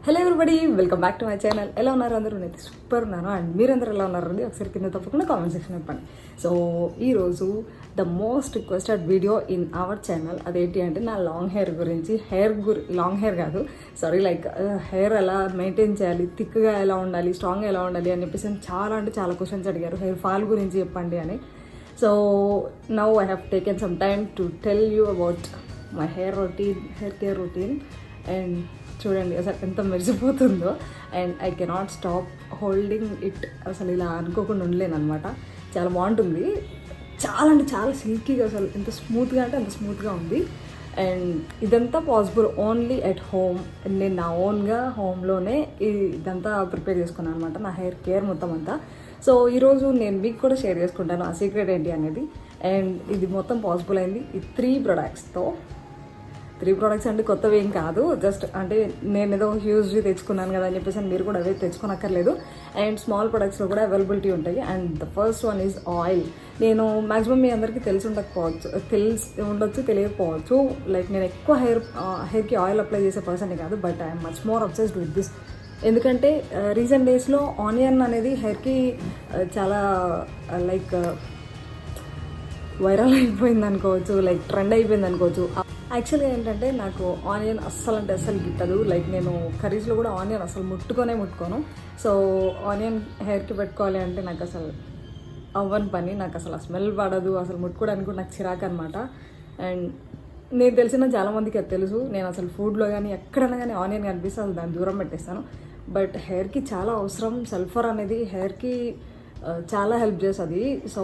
Hello everybody, welcome back to my channel. ఎలా ఉన్నారు అందరూ? నేనైతే సూపర్ ఉన్నాను. అండ్ మీరందరూ ఎలా ఉన్నారండి? ఒకసారి కింద తప్పకుండా కామెంట్ సెక్షన్ ఇవ్వండి. సో ఈరోజు the most requested video in our channel అదేంటి అంటే నా లాంగ్ హెయిర్ గురించి. లాంగ్ హెయిర్ కాదు, సారీ, లైక్ హెయిర్ ఎలా మెయింటైన్ చేయాలి, థిక్గా ఎలా ఉండాలి, స్ట్రాంగ్గా ఎలా ఉండాలి అని చెప్పేసి చాలా అంటే చాలా క్వశ్చన్స్ అడిగారు. హెయిర్ ఫాల్ గురించి చెప్పండి అని. So now I have taken some time to tell you about my hair care routine. And చూడండి అసలు ఎంత మెరిసిపోతుందో. And I cannot stop holding it. అసలు ఇలా అనుకోకుండా ఉండలేను అనమాట. చాలా బాగుంటుంది, చాలా అంటే చాలా సిల్కీగా, అసలు ఎంత స్మూత్గా అంటే అంత స్మూత్గా ఉంది. అండ్ ఇదంతా పాసిబుల్ ఓన్లీ ఎట్ హోమ్. నేను నా ఓన్గా హోమ్లోనే ఇదంతా ప్రిపేర్ చేసుకున్నాను అనమాట, నా హెయిర్ కేర్ మొత్తం అంతా. సో ఈరోజు నేను మీకు కూడా షేర్ చేసుకుంటాను ఆ సీక్రెట్ ఏంటి అనేది. అండ్ ఇది మొత్తం పాసిబుల్ అయింది ఈ 3 ప్రోడక్ట్స్ అంటే కొత్తవి ఏం కాదు, జస్ట్ అంటే నేను ఏదో హ్యూజ్వి తెచ్చుకున్నాను కదా అని చెప్పేసి మీరు కూడా అవే తెచ్చుకోనక్కర్లేదు. అండ్ స్మాల్ ప్రొడక్ట్స్లో కూడా అవైలబిలిటీ ఉంటాయి. And the first one is oil. నేను మ్యాక్సిమం మీ అందరికీ ఉండొచ్చు, తెలియకపోవచ్చు. లైక్ నేను ఎక్కువ హెయిర్కి ఆయిల్ అప్లై చేసే పర్సన్ కాదు, but I'm much more obsessed with this. ఎందుకంటే రీసెంట్ డేస్లో ఆనియన్ అనేది హెయిర్కి చాలా లైక్ వైరల్ అయిపోయింది అనుకోవచ్చు, లైక్ ట్రెండ్ అయిపోయింది అనుకోవచ్చు. యాక్చువల్గా ఏంటంటే నాకు ఆనియన్ అస్సలు గిట్టదు. లైక్ నేను కర్రీస్లో కూడా ఆనియన్ అసలు ముట్టుకోను. సో ఆనియన్ హెయిర్కి పెట్టుకోవాలి అంటే నాకు అసలు అవ్వని పని. నాకు అసలు ఆ స్మెల్ పడదు, అసలు ముట్టుకోవడానికి కూడా నాకు చిరాకు అనమాట. అండ్ నేను తెలిసిన చాలామందికి అది తెలుసు. నేను అసలు ఫుడ్లో కానీ ఎక్కడైనా కానీ ఆనియన్ కనిపిస్తే అసలు దాన్ని దూరం పెట్టేస్తాను. బట్ హెయిర్కి చాలా అవసరం. సల్ఫర్ అనేది హెయిర్కి చాలా హెల్ప్ చేస్తుంది. సో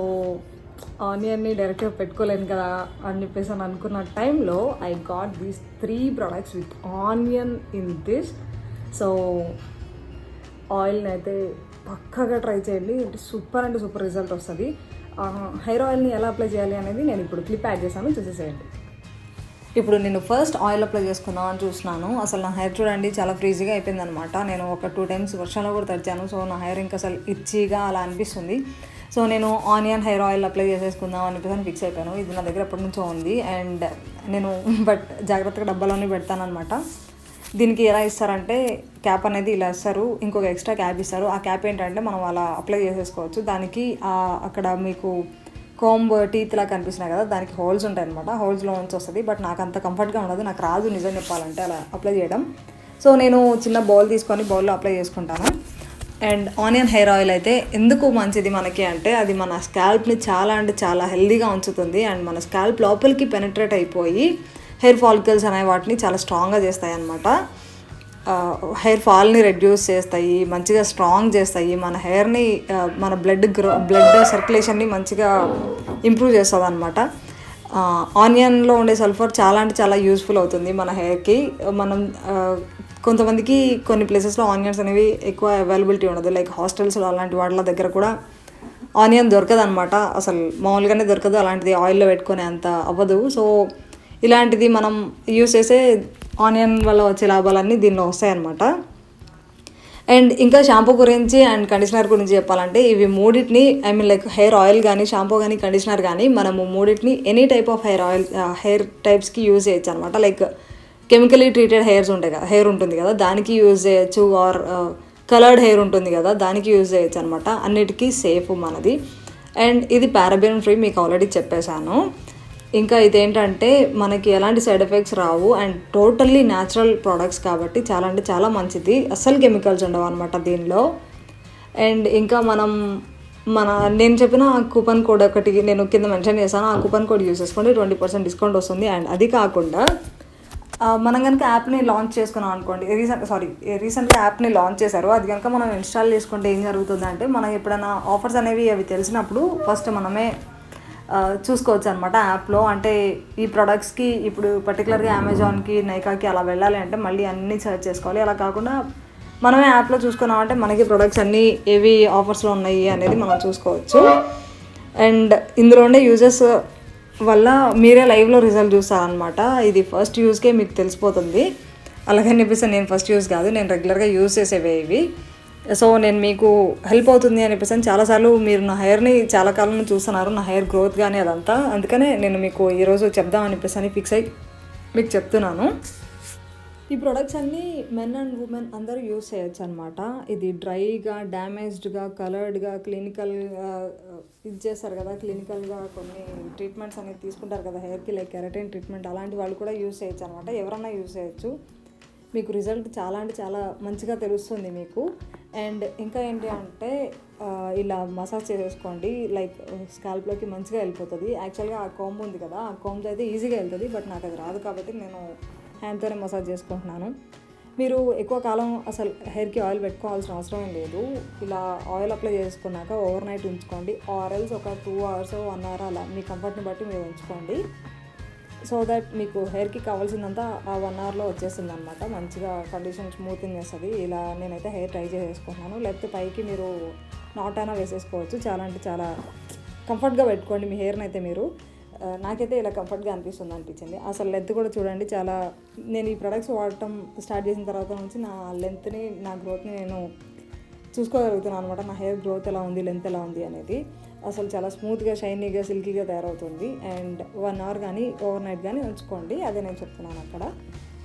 ఆనియన్ని డైరెక్ట్గా పెట్టుకోలేను కదా అని చెప్పేసి అని అనుకున్న టైంలో I got these 3 products with onion in this. So ఆయిల్ని అయితే పక్కగా ట్రై చేయండి, అంటే సూపర్ రిజల్ట్ వస్తుంది. హెయిర్ ఆయిల్ని ఎలా అప్లై చేయాలి అనేది నేను ఇప్పుడు క్లిప్ యాడ్ చేశాను, చూసేసేయండి. ఇప్పుడు నేను ఫస్ట్ ఆయిల్ అప్లై చేసుకుందాం అని చూస్తున్నాను. అసలు నా హెయిర్ చూడండి చాలా ఫ్రీజీగా అయిపోయింది అనమాట. నేను ఒక 2 times వర్షంలో కూడా తడిచాను. సో నా హెయిర్ ఇంకా అసలు ఇచ్చిగా అలా అనిపిస్తుంది. సో నేను ఆనియన్ హెయిర్ ఆయిల్ అప్లై చేసేసుకుందాం అని చెప్పేసి ఫిక్స్ అయిపోయాను. ఇది నా దగ్గర ఎప్పటి నుంచో ఉంది. అండ్ నేను జాగ్రత్తగా డబ్బాలోనే పెడతానమాట. దీనికి ఎలా ఇస్తారంటే క్యాప్ అనేది ఇలా ఇస్తారు, ఇంకొక ఎక్స్ట్రా క్యాప్ ఇస్తారు. ఆ క్యాప్ ఏంటంటే మనం అలా అప్లై చేసేసుకోవచ్చు. దానికి అక్కడ మీకు కోంబ్ టీత్ లా కనిపిస్తున్నాయి కదా, దానికి హోల్స్ ఉంటాయి అనమాట. హోల్స్లో నుంచి వస్తుంది. బట్ నాకు అంత కంఫర్ట్గా ఉండదు, నాకు రాదు నిజం చెప్పాలంటే అలా అప్లై చేయడం. సో నేను చిన్న బౌల్ తీసుకొని బౌల్లో అప్లై చేసుకుంటాను. అండ్ ఆనియన్ హెయిర్ ఆయిల్ అయితే ఎందుకు మంచిది మనకి అంటే అది మన స్కాల్ప్ని చాలా అంటే చాలా హెల్దీగా ఉంచుతుంది. అండ్ మన స్కాల్ప్ లోపలికి పెనిట్రేట్ అయిపోయి హెయిర్ ఫాలికల్స్ అనే వాటిని చాలా స్ట్రాంగ్గా చేస్తాయి అన్నమాట. హెయిర్ ఫాల్ని రెడ్యూస్ చేస్తాయి, మంచిగా స్ట్రాంగ్ చేస్తాయి, మన హెయిర్ని మన బ్లడ్ సర్క్యులేషన్ని మంచిగా ఇంప్రూవ్ చేస్తుంది అనమాట. ఆనియన్లో ఉండే సల్ఫర్ చాలా అంటే చాలా యూస్ఫుల్ అవుతుంది మన హెయిర్కి. మనం కొంతమందికి కొన్ని ప్లేసెస్లో ఆనియన్స్ అనేవి ఎక్కువ అవైలబిలిటీ ఉండదు, లైక్ హాస్టల్స్లో అలాంటి వాళ్ళ దగ్గర కూడా ఆనియన్ దొరకదు అనమాట. అసలు మామూలుగానే దొరకదు, అలాంటిది ఆయిల్లో పెట్టుకునే అంత అవ్వదు. సో ఇలాంటిది మనం యూస్ చేసే ఆనియన్ వల్ల వచ్చే లాభాలన్నీ దీనిలో వస్తాయన్నమాట. అండ్ ఇంకా షాంపూ గురించి అండ్ కండిషనర్ గురించి చెప్పాలంటే ఇవి మూడింటిని లైక్ హెయిర్ ఆయిల్ కానీ షాంపూ కానీ కండిషనర్ కానీ మనము మూడింటిని ఎనీ టైప్ ఆఫ్ హెయిర్ టైప్స్కి యూజ్ చేయొచ్చు అనమాట. లైక్ కెమికలీ ట్రీటెడ్ హెయిర్ ఉంటుంది కదా, దానికి యూజ్ చేయొచ్చు. ఆర్ కలర్డ్ హెయిర్ ఉంటుంది కదా, దానికి యూజ్ చేయొచ్చు అనమాట. అన్నిటికీ సేఫ్ మనది. అండ్ ఇది పారాబెన్ ఫ్రీ, మీకు ఆల్రెడీ చెప్పేశాను. ఇంకా ఇదేంటంటే మనకి ఎలాంటి side effects Rao. And totally natural products కాబట్టి చాలా అంటే చాలా మంచిది. అస్సలు కెమికల్స్ ఉండవు అనమాట దీనిలో. అండ్ ఇంకా నేను చెప్పిన కూపన్ కోడ్ ఒకటి నేను కింద మెన్షన్ చేశాను. ఆ కూపన్ కోడ్ యూజ్ చేసుకోండి, 20% డిస్కౌంట్ వస్తుంది. అండ్ అది కాకుండా మనం కనుక యాప్ని లాంచ్ చేసుకున్నాం అనుకోండి, రీసెంట్గా యాప్ని లాంచ్ చేశారు, అది కనుక మనం ఇన్స్టాల్ చేసుకుంటే ఏం జరుగుతుందంటే మనం ఎప్పుడైనా ఆఫర్స్ అనేవి అవి తెలిసినప్పుడు ఫస్ట్ మనమే చూసుకోవచ్చు అనమాట యాప్లో. అంటే ఈ ప్రొడక్ట్స్కి ఇప్పుడు పర్టికులర్గా అమెజాన్కి, నైకాకి అలా వెళ్ళాలి అంటే మళ్ళీ అన్నీ సెర్చ్ చేసుకోవాలి. అలా కాకుండా మనమే యాప్లో చూసుకున్నామంటే మనకి ప్రొడక్ట్స్ అన్నీ ఏవి ఆఫర్స్లో ఉన్నాయి అనేది మనం చూసుకోవచ్చు. అండ్ ఇందులో ఉండే యూజెస్ వల్ల మీరే లైవ్లో రిజల్ట్ చూస్తారనమాట. ఇది ఫస్ట్ యూజ్కే మీకు తెలిసిపోతుంది. అలాగని చెప్పేసి నేను ఫస్ట్ యూజ్ కాదు, నేను రెగ్యులర్గా యూజ్ చేసేవే ఇవి. సో నేను మీకు హెల్ప్ అవుతుంది అనిపిస్తాను. చాలాసార్లు మీరు నా హెయిర్ని చాలా కాలం చూస్తున్నారు, నా హెయిర్ గ్రోత్ కానీ అదంతా. అందుకనే నేను మీకు ఈరోజు చెప్దాం అనిపిస్తాను, ఫిక్స్ అయ్యి మీకు చెప్తున్నాను. ఈ ప్రొడక్ట్స్ అన్నీ మెన్ అండ్ ఉమెన్ అందరూ యూస్ చేయొచ్చు అనమాట. ఇది డ్రైగా, డ్యామేజ్డ్గా, కలర్డ్గా, క్లినికల్గా ఇది చేస్తారు కదా, క్లినికల్గా కొన్ని ట్రీట్మెంట్స్ అనేది తీసుకుంటారు కదా హెయిర్కి, లైక్ కెరటిన్ ట్రీట్మెంట్, అలాంటి వాళ్ళు కూడా యూస్ చేయొచ్చు అనమాట. ఎవరన్నా యూస్ చేయొచ్చు. మీకు రిజల్ట్ చాలా అంటే చాలా మంచిగా తెలుస్తుంది మీకు. అండ్ ఇంకా ఏంటి అంటే ఇలా మసాజ్ చేసేసుకోండి, లైక్ స్కాల్ప్లోకి మంచిగా వెళ్ళిపోతుంది. యాక్చువల్గా ఆ కాంబ్ ఉంది కదా, ఆ కాంబ్ అయితే ఈజీగా వెళ్తుంది, బట్ నాకు అది రాదు కాబట్టి నేను హ్యాండ్తోనే మసాజ్ చేసుకుంటున్నాను. మీరు ఎక్కువ కాలం అసలు హెయిర్కి ఆయిల్ పెట్టుకోవాల్సిన అవసరం లేదు. ఇలా ఆయిల్ అప్లై చేసుకున్నాక ఓవర్ నైట్ ఉంచుకోండి, ఆర్ఎల్స్ ఒక 2 hours 1 hour అలా మీ కంఫర్ట్ని బట్టి మీరు ఉంచుకోండి. సో దట్ మీకు హెయిర్కి కావాల్సిందంతా ఆ 1 hourలో వచ్చేస్తుంది అనమాట. మంచిగా కండిషన్ స్మూతింగ్ చేస్తుంది. ఇలా నేనైతే హెయిర్ ట్రై చేసేసుకుంటున్నాను. లేకపోతే పైకి మీరు నాట్ అయినా వేసేసుకోవచ్చు. చాలా అంటే చాలా కంఫర్ట్గా పెట్టుకోండి మీ హెయిర్ని అయితే మీరు. నాకైతే ఇలా కంఫర్ట్గా అనిపించింది. అసలు లెంత్ కూడా చూడండి. చాలా నేను ఈ ప్రొడక్ట్స్ వాడటం స్టార్ట్ చేసిన తర్వాత నుంచి నా లెంత్ని, నా గ్రోత్ని నేను చూసుకోగలుగుతున్నాను అనమాట. నా హెయిర్ గ్రోత్ ఎలా ఉంది, లెంత్ ఎలా ఉంది అనేది. అసలు చాలా స్మూత్గా, షైనీగా, సిల్కీగా తయారవుతుంది. అండ్ 1 hour కానీ ఓవర్ నైట్ కానీ ఉంచుకోండి. అదే నేను చెప్తున్నాను. అక్కడ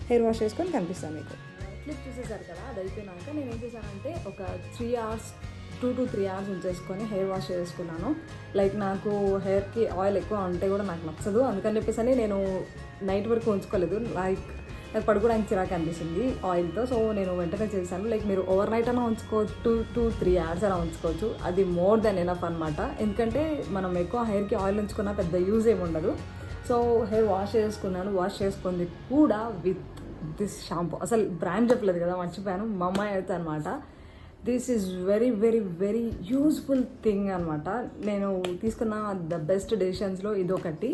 హెయిర్ వాష్ చేసుకొని కనిపిస్తాను మీకు. క్లిప్ చూసేసారు కదా, అది అయిపోయినాక నేను ఏం చేశానంటే ఒక 2 to 3 hours ఉంచేసుకొని హెయిర్ వాష్ చేసుకున్నాను. లైక్ నాకు హెయిర్కి ఆయిల్ ఎక్కువ ఉంటే కూడా నాకు నచ్చదు, అందుకని చెప్పేసి నేను నైట్ వరకు ఉంచుకోలేదు. లైక్ నాకు పడుకోవడానికి చిరాకు అనిపిస్తుంది ఆయిల్తో. సో నేను వెంటనే చేశాను. లైక్ మీరు ఓవర్ నైట్ అయినా ఉంచుకోవచ్చు, 2 to 3 hours అలా ఉంచుకోవచ్చు. అది మోర్ దెన్ ఎనఫ్ అనమాట. ఎందుకంటే మనం ఎక్కువ హెయిర్కి ఆయిల్ ఉంచుకున్నా పెద్ద యూజ్ ఏమి ఉండదు. సో హెయిర్ వాష్ చేసుకున్నాను. వాష్ చేసుకుంది కూడా విత్ దిస్ షాంపూ. అసలు బ్రాండ్ చెప్పలేదు కదా, మర్చిపోయాను. మమ్మాయి అయితే అనమాట. This is very very very useful thing అనమాట. నేను తీసుకున్న ద బెస్ట్ డెసిషన్స్లో ఇదొకటి.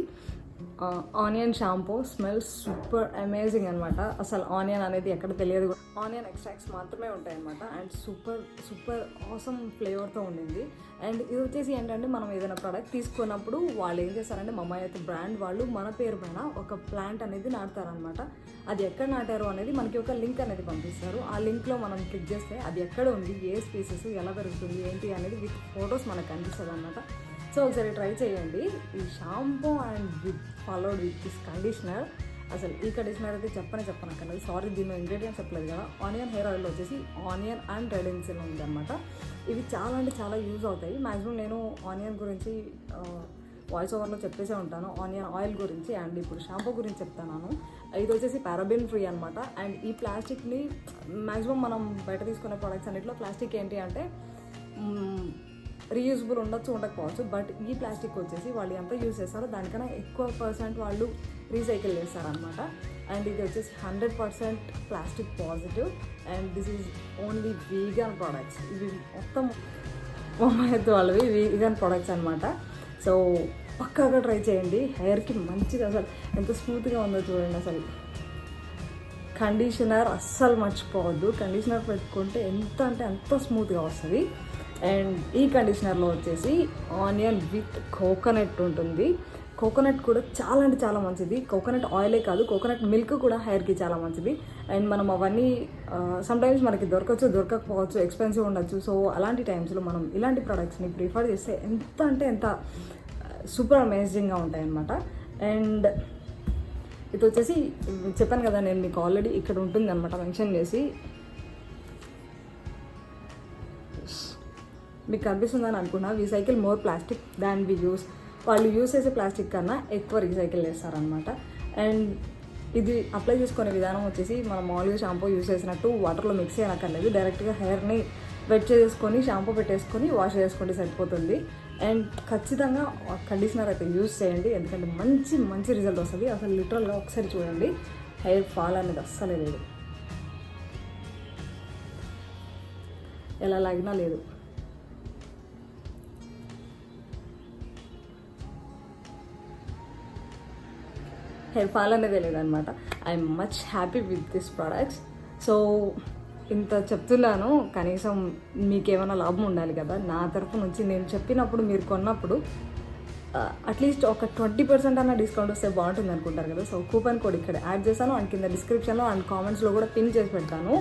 Onion shampoo smells super amazing అనమాట. అసలు ఆనియన్ అనేది ఎక్కడ తెలియదు. ఆనియన్ ఎక్స్ట్రాక్ట్స్ మాత్రమే ఉంటాయి అనమాట. అండ్ సూపర్ సూపర్ ఆసమ్ ఫ్లేవర్తో ఉండింది. అండ్ ఇది వచ్చేసి ఏంటంటే మనం ఏదైనా ప్రోడక్ట్ తీసుకున్నప్పుడు వాళ్ళు ఏం చేస్తారంటే మమ్మాయి అయితే బ్రాండ్ వాళ్ళు మన పేరు పైన ఒక ప్లాంట్ అనేది నాటుతారనమాట. అది ఎక్కడ నాటారు అనేది మనకి ఒక లింక్ అనేది పంపిస్తారు. ఆ లింక్లో మనం క్లిక్ చేస్తే అది ఎక్కడ ఉంది, ఏ స్పీసెస్, ఎలా పెరుగుతుంది, ఏంటి అనేది విత్ ఫొటోస్ మనకు కనిపిస్తుంది అనమాట. సో ఒకసారి ట్రై చేయండి. ఈ shampoo and followed with this conditioner. అసలు ఈ కండిషనర్ అయితే చెప్పనక్కర్లేదు. సారీ, దీనిలో ఇంగ్రీడియంట్స్ చెప్పలేదు కదా. ఆనియన్ హెయిర్ ఆయిల్ వచ్చేసి ఆనియన్ అండ్ రెడ్ ఎన్సిల్ ఉంది అనమాట. ఇవి చాలా అంటే చాలా యూజ్ అవుతాయి. మ్యాక్సిమం నేను ఆనియన్ గురించి వాయిస్ ఓవర్లో చెప్పేసే ఉంటాను, ఆనియన్ ఆయిల్ గురించి. అండ్ ఇప్పుడు షాంపూ గురించి చెప్తాను. ఇది వచ్చేసి పారాబెన్ ఫ్రీ అనమాట. అండ్ ఈ ప్లాస్టిక్ని మ్యాక్సిమం మనం బయట తీసుకునే ప్రోడక్ట్స్ అన్నింటిలో ప్లాస్టిక్ ఏంటి అంటే రీయూజబుల్ ఉండొచ్చు, ఉండకపోవచ్చు. బట్ ఈ ప్లాస్టిక్ వచ్చేసి వాళ్ళు ఎంత యూజ్ చేస్తారో దానికన్నా ఎక్కువ % వాళ్ళు రీసైకిల్ చేస్తారనమాట. అండ్ ఇది వచ్చేసి 100% plastic positive. And this is only vegan products. ఇవి మొత్తం మమ్మాయి వాళ్ళవి వీగన్ ప్రోడక్ట్స్ అనమాట. సో పక్కాగా ట్రై చేయండి. హెయిర్కి మంచిగా అసలు ఎంత స్మూత్గా ఉందో చూడండి. అసలు కండిషనర్ అస్సలు మర్చిపోవద్దు. కండిషనర్ పెట్టుకుంటే ఎంత అంటే అంత స్మూత్గా వస్తుంది. అండ్ ఈ కండిషనర్లో వచ్చేసి ఆనియన్ విత్ కోకోనట్ ఉంటుంది. కోకోనట్ కూడా చాలా అంటే చాలా మంచిది. కోకోనట్ ఆయిలే కాదు, కోకోనట్ మిల్క్ కూడా హెయిర్కి చాలా మంచిది. అండ్ మనం అవన్నీ సమ్టైమ్స్ మనకి దొరకచ్చు, దొరకకపోవచ్చు, ఎక్స్పెన్సివ్ ఉండొచ్చు. సో అలాంటి టైమ్స్లో మనం ఇలాంటి ప్రోడక్ట్స్ని ప్రిఫర్ చేస్తే ఎంత అంటే ఎంత సూపర్ అమేజింగ్గా ఉంటాయన్నమాట. అండ్ ఇది వచ్చేసి చెప్పాను కదా నేను మీకు ఆల్రెడీ ఇక్కడ ఉంటుంది అనమాట మెన్షన్ చేసి. మీకు కనిపిస్తుందని అనుకున్నా. రీసైకిల్ మోర్ ప్లాస్టిక్ దాన్ వి యూస్. వాళ్ళు యూస్ చేసే ప్లాస్టిక్ కన్నా ఎక్కువ రీసైకిల్ చేస్తారనమాట. అండ్ ఇది అప్లై చేసుకునే విధానం వచ్చేసి మనం మామూలుగా షాంపూ యూస్ చేసినట్టు వాటర్లో మిక్స్ చేయనక్కర్లేదు. డైరెక్ట్గా హెయిర్ని వెట్ చేసుకొని షాంపూ పెట్టేసుకొని వాష్ చేసుకుంటే సరిపోతుంది. అండ్ ఖచ్చితంగా కండిషనర్ అయితే యూస్ చేయండి, ఎందుకంటే మంచి మంచి రిజల్ట్ వస్తుంది. అసలు లిటరల్గా ఒకసారి చూడండి, హెయిర్ ఫాల్ అనేది అస్సలే లేదు, ఎలా లాగినా లేదు. హెయిర్ ఫాల్ అనేది లేదనమాట. I'm much happy with this products. So ఇంత చెప్తున్నాను, కనీసం మీకేమైనా లాభం ఉండాలి కదా నా తరఫు నుంచి. నేను చెప్పినప్పుడు మీరు కొన్నప్పుడు అట్లీస్ట్ ఒక 20% అన్న డిస్కౌంట్ వస్తే బాగుంటుంది అనుకుంటారు కదా. సో కూపన్ కోడ్ ఇక్కడ యాడ్ చేశాను అండ్ కింద డిస్క్రిప్షన్లో అండ్ కామెంట్స్లో కూడా పిన్ చేసి పెడతాను.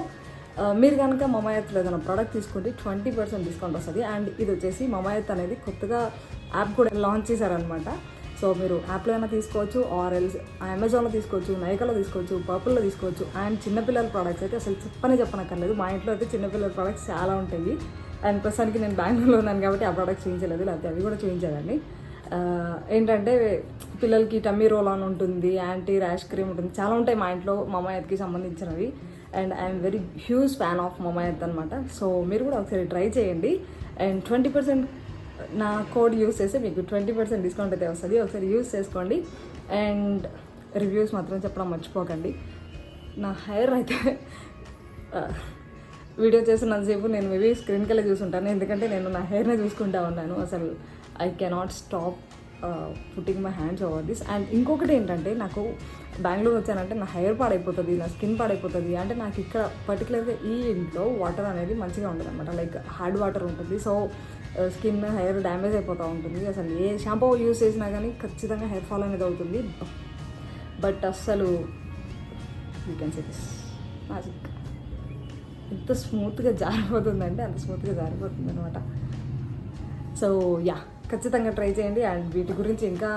మీరు కనుక మమాయత్లో ఏదైనా ప్రోడక్ట్ తీసుకుంటే 20% డిస్కౌంట్ వస్తుంది. అండ్ ఇది వచ్చేసి మమాయత్ అనేది కొత్తగా యాప్ కూడా లాంచ్ చేశారనమాట. సో మీరు యాప్లో అయినా తీసుకోవచ్చు, ఆర్ ఎల్స్ అమెజాన్లో తీసుకోవచ్చు, నైకాలో తీసుకోవచ్చు, పర్పుల్లో తీసుకోవచ్చు. అండ్ చిన్నపిల్లల ప్రోడక్ట్స్ అయితే అసలు చెప్పనక్కర్లేదు. మా ఇంట్లో అయితే చిన్నపిల్లల ప్రోడక్ట్స్ చాలా ఉంటాయి. అండ్ ప్రస్తుతానికి నేను బెంగళూరులో ఉన్నాను కాబట్టి ఆ ప్రోడక్ట్స్ చూపించలేదు, లేకపోతే అవి కూడా చూపించేదాన్ని. ఏంటంటే పిల్లలకి టమ్మీ రోల్ ఆన్ ఉంటుంది, యాంటీ ర్యాష్ క్రీమ్ ఉంటుంది, చాలా ఉంటాయి మా ఇంట్లో మమాయత్కి సంబంధించినవి. And I'm very huge fan of Mamaearth అనమాట. సో మీరు కూడా ఒకసారి ట్రై చేయండి. అండ్ 20% నా కోడ్ యూస్ చేస్తే మీకు 20% డిస్కౌంట్ అయితే వస్తుంది. ఒకసారి యూస్ చేసుకోండి. అండ్ రివ్యూస్ మాత్రం చెప్పడం మర్చిపోకండి. నా హెయిర్ అయితే వీడియో చేస్తున్నంతసేపు నేను మేబీ స్క్రీన్కి వెళ్ళి చూసుంటాను, ఎందుకంటే నేను నా హెయిర్నే చూసుకుంటా ఉన్నాను. అసలు I cannot stop putting my hands over this. And ఇంకొకటి ఏంటంటే, నాకు బెంగళూరు వచ్చానంటే నా హెయిర్ పాడైపోతుంది, నా స్కిన్ పాడైపోతుంది. అంటే నాకు ఇక్కడ పర్టికులర్గా ఈ ఇంట్లో వాటర్ అనేది మంచిగా ఉండదు అనమాట, లైక్ హార్డ్ వాటర్ ఉంటుంది. సో స్కిన్ హెయిర్ డ్యామేజ్ అయిపోతూ ఉంటుంది. అసలు ఏ షాంపూ యూస్ చేసినా కానీ ఖచ్చితంగా హెయిర్ ఫాల్ అనేది అవుతుంది. బట్ అస్సలు you can say this magic, ఎంత స్మూత్గా జారిపోతుందంటే అంత స్మూత్గా జారిపోతుంది అనమాట. సో యా, ఖచ్చితంగా ట్రై చేయండి. అండ్ వీటి గురించి ఇంకా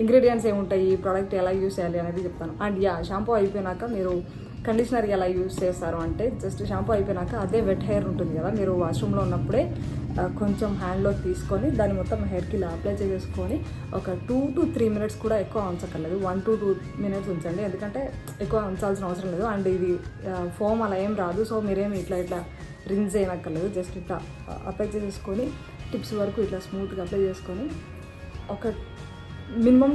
ఇంగ్రీడియంట్స్ ఏముంటాయి, ఈ ప్రోడక్ట్ ఎలా యూస్ చేయాలి అనేది చెప్తాను. అండ్ యా, షాంపూ అయిపోయినాక మీరు కండిషనర్ ఎలా యూస్ చేస్తారు అంటే, జస్ట్ షాంపూ అయిపోయినాక అదే వెట్ హెయిర్ ఉంటుంది కదా, మీరు వాష్రూమ్లో ఉన్నప్పుడే కొంచెం హ్యాండ్లో తీసుకొని దాన్ని మొత్తం హెయిర్కి ఇలా అప్లై చేసుకొని ఒక 2 to 3 minutes కూడా ఎక్కువ ఉంచక్కర్లేదు, 1 to 2 minutes ఉంచండి, ఎందుకంటే ఎక్కువ ఉంచాల్సిన అవసరం లేదు. అండ్ ఇది ఫోమ్ అలా ఏం రాదు. సో మీరేమి ఇట్లా రిన్స్ చేయనక్కర్లేదు, జస్ట్ ఇట్లా అప్లై చేసుకొని టిప్స్ వరకు ఇట్లా స్మూత్గా అప్లై చేసుకొని ఒక మినిమం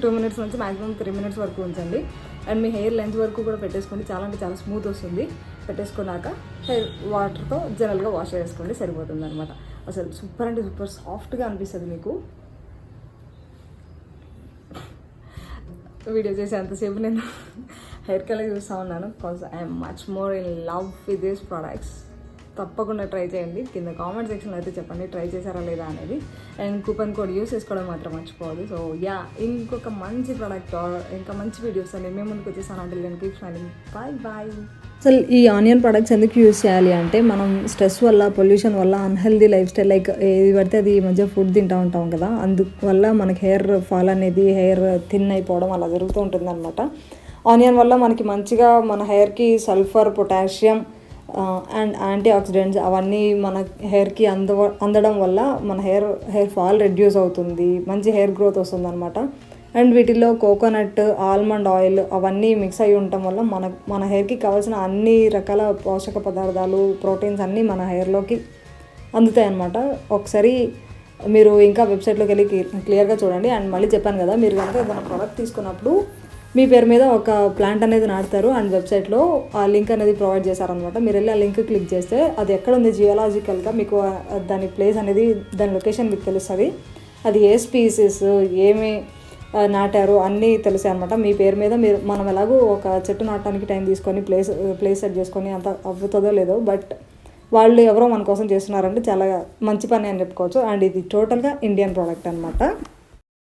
2 minutes నుంచి మ్యాక్సిమం 3 minutes వరకు ఉంచండి. అండ్ మీ హెయిర్ లెంత్ వరకు కూడా పెట్టేసుకోండి, చాలా అంటే చాలా స్మూత్ వస్తుంది. పెట్టేసుకున్నాక హెయిర్ వాటర్తో జనరల్గా వాష్ చేసుకోండి, సరిపోతుంది అనమాట. అసలు సూపర్ అంటే సూపర్ సాఫ్ట్గా అనిపిస్తుంది మీకు. వీడియో చేసేంతసేపు నేను హెయిర్ కలర్ చూస్తూ ఉన్నాను, because I'm much more in love with these products. తప్పకుండా ట్రై చేయండి. కింద కామెంట్ సెక్షన్లో అయితే చెప్పండి ట్రై చేశారా లేదా అనేది. అండ్ కూపన్ కోడ్ యూస్ చేసుకోవడం మాత్రం మర్చిపోవద్దు. సో యా, ఇంకొక మంచి ప్రోడక్ట్ ఇంకా మంచి వీడియోస్ అని మేము ముందుకు వచ్చేసాను. అంటే నేను కీప్ స్మైలింగ్, బాయ్ బాయ్. అసలు ఈ ఆనియన్ ప్రొడక్ట్స్ ఎందుకు యూజ్ చేయాలి అంటే, మనం స్ట్రెస్ వల్ల, పొల్యూషన్ వల్ల, అన్హెల్దీ లైఫ్ స్టైల్, లైక్ ఏది పడితే అది ఈ మధ్య ఫుడ్ తింటూ ఉంటాం కదా, అందువల్ల మనకి హెయిర్ ఫాల్ అనేది, హెయిర్ థిన్ అయిపోవడం అలా జరుగుతూ ఉంటుంది అనమాట. ఆనియన్ వల్ల మనకి మంచిగా మన హెయిర్కి sulphur, potassium and antioxidants అవన్నీ మన హెయిర్కి అందడం వల్ల మన హెయిర్ ఫాల్ రెడ్యూస్ అవుతుంది, మంచి హెయిర్ గ్రోత్ వస్తుంది అనమాట. అండ్ వీటిల్లో కోకోనట్, ఆల్మండ్ ఆయిల్ అవన్నీ మిక్స్ అయ్యి ఉండటం వల్ల మన హెయిర్కి కావాల్సిన అన్ని రకాల పోషక పదార్థాలు, ప్రోటీన్స్ అన్నీ మన హెయిర్లోకి అందుతాయి అన్నమాట. ఒకసారి మీరు ఇంకా వెబ్సైట్లోకి వెళ్ళి క్లియర్గా చూడండి. అండ్ మళ్ళీ చెప్పాను కదా, మీరు కనుక ఏదైనా ప్రోడక్ట్ తీసుకున్నప్పుడు మీ పేరు మీద ఒక ప్లాంట్ అనేది నాటుతారు. అండ్ వెబ్సైట్లో ఆ లింక్ అనేది ప్రొవైడ్ చేశారనమాట. మీరు వెళ్ళి ఆ లింక్ క్లిక్ చేస్తే అది ఎక్కడ ఉంది జియోలాజికల్గా మీకు దాని ప్లేస్ అనేది, దాని లొకేషన్ మీకు తెలుస్తుంది. అది ఏ స్పీసీస్, ఏమి నాటారు అన్నీ తెలుసాయి అనమాట. మీ పేరు మీద మనం ఎలాగో ఒక చెట్టు నాటడానికి టైం తీసుకొని ప్లేస్ సెట్ చేసుకొని అంత అవుతుందో లేదో, బట్ వాళ్ళు ఎవరో మన కోసం చేస్తున్నారంటే చాలా మంచి పని అని చెప్పుకోవచ్చు. అండ్ ఇది టోటల్గా ఇండియన్ ప్రోడక్ట్ అనమాట.